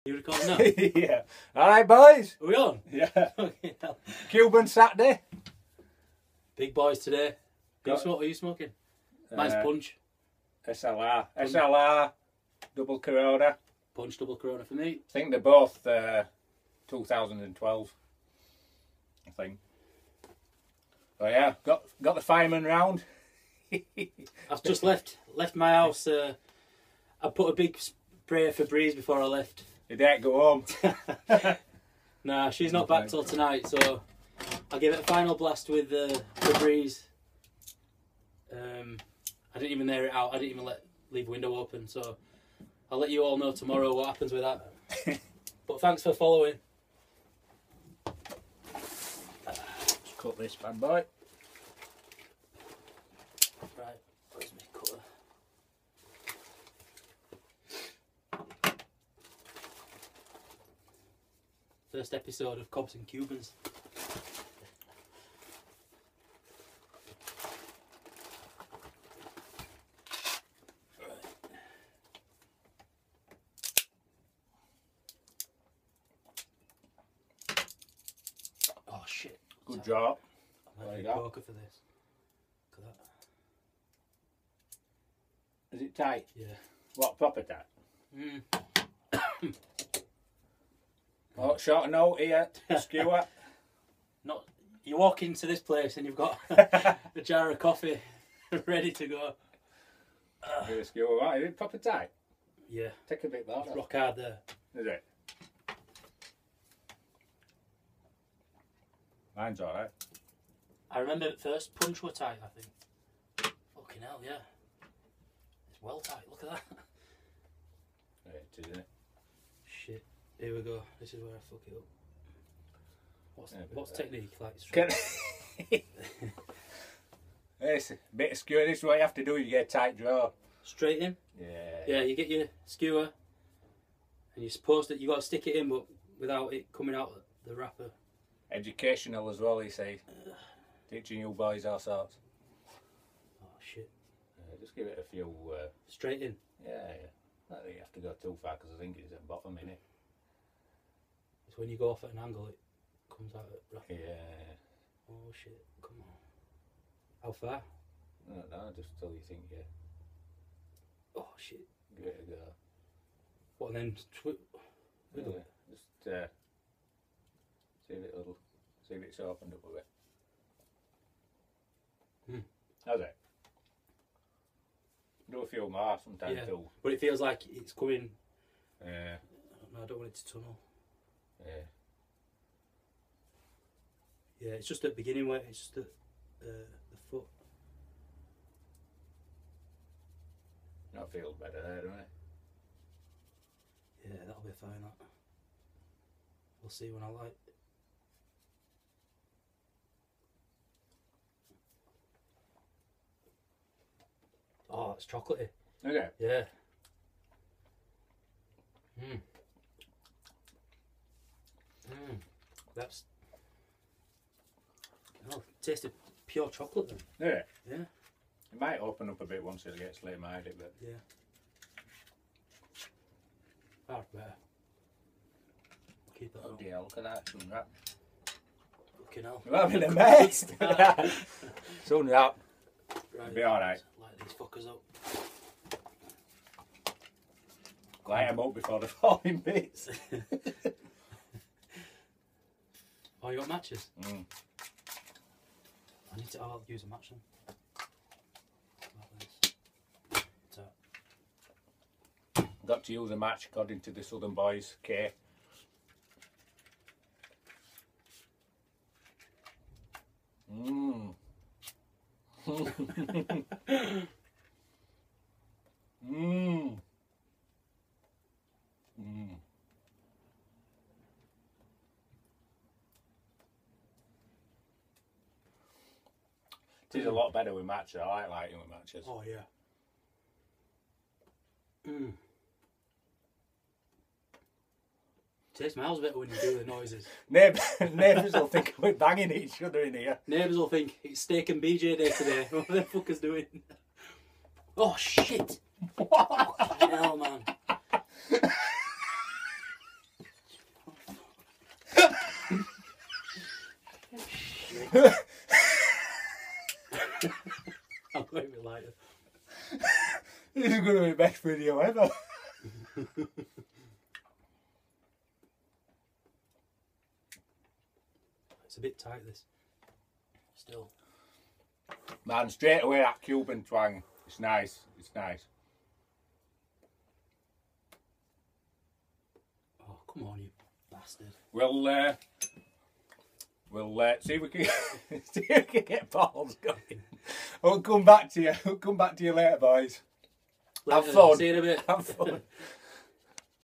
You recording now? Yeah. All right, boys. Are we on? Yeah. Okay. Cuban Saturday. Big boys today. What are you smoking? Mine's punch. SLR. SLR. Double Corona. Punch double Corona for me. I think they're both 2012. I think. Oh yeah, got the fireman round. I've just left my house. I put a big spray for Breeze before I left. Did that go home? Nah, she's not back till tonight, so I'll give it a final blast with Breeze. I didn't even air it out. I didn't even leave the window open, so I'll let you all know tomorrow what happens with that. But thanks for following. Just cut this bad boy. Right, where's my cutter? First episode of Cobs and Cubans. Oh shit. Good job. I might need a poker for this. Look at that. Is it tight? Yeah. What, proper tight? Mm. Oh, short note here, skewer. Not. You walk into this place and you've got a jar of coffee ready to go. Get a skewer. Right, is it proper tight? Yeah. Take a bit more. Rock hard there. Is it? Mine's alright. I remember at first punch were tight, I think. Fucking hell, yeah. It's well tight, look at that. Yeah, it is, isn't it? Shit. Here we go. This is where I fuck it up. What's technique like? It's a bit of skewer. This is what you have to do. You get a tight draw. Straight in? Yeah. Yeah, you get your skewer and you're supposed to, you got to stick it in but without it coming out the wrapper. Educational as well, you see. Teaching you boys all sorts. Oh shit. Just give it a few... Straight in? Yeah. I don't think you have to go too far because I think it's at the bottom, innit? It's when you go off at an angle it comes out at wrapper. Yeah. Oh shit, come on. How far? I don't know, just till you think, yeah. Oh shit. Give it a go. What, and then Yeah, just see if it's opened up a bit. How's it? Do a few more sometimes too. But it feels like it's coming. Yeah. I don't want it to tunnel. Yeah. Yeah, it's just at the beginning where it's just the foot. That feels better there, doesn't it? Yeah, that'll be fine. That. We'll see when I light. Oh, it's chocolatey. Okay. Yeah. Mmm. Mmm. That's. Oh, tasted pure chocolate then. Yeah. Yeah. It might open up a bit once it gets late minded, but. Yeah. Far better. Keep that Oh on. dear, look at that. Soon that. Fucking hell. We're having a mess. Soon that. Right. Be alright. Light these fuckers up. Light them up before they fall in bits. Oh, you got matches? Mm. I need to. I'll use a match then. Like this. Got to use a match according to the Southern Boys, K. Mmm. Mmm. Mmm. It is a lot better with matches. I like lighting with matches. Oh yeah. Mmm. Tastes smells better when you do the noises. Neighbours will think we're banging each other in here. Neighbours will think it's steak and BJ day today. What the fuckers doing? Oh shit! Fucking hell, man. I'm going with lighter. This is going to be the best video ever. It's a bit tight, this. Still. Man, straight away that Cuban twang. It's nice. It's nice. Oh, come on, you bastard. We'll see if we can see if we can get balls going. We'll come back to you. We'll come back to you later, boys. Later. Have fun. See you in a bit. Have fun.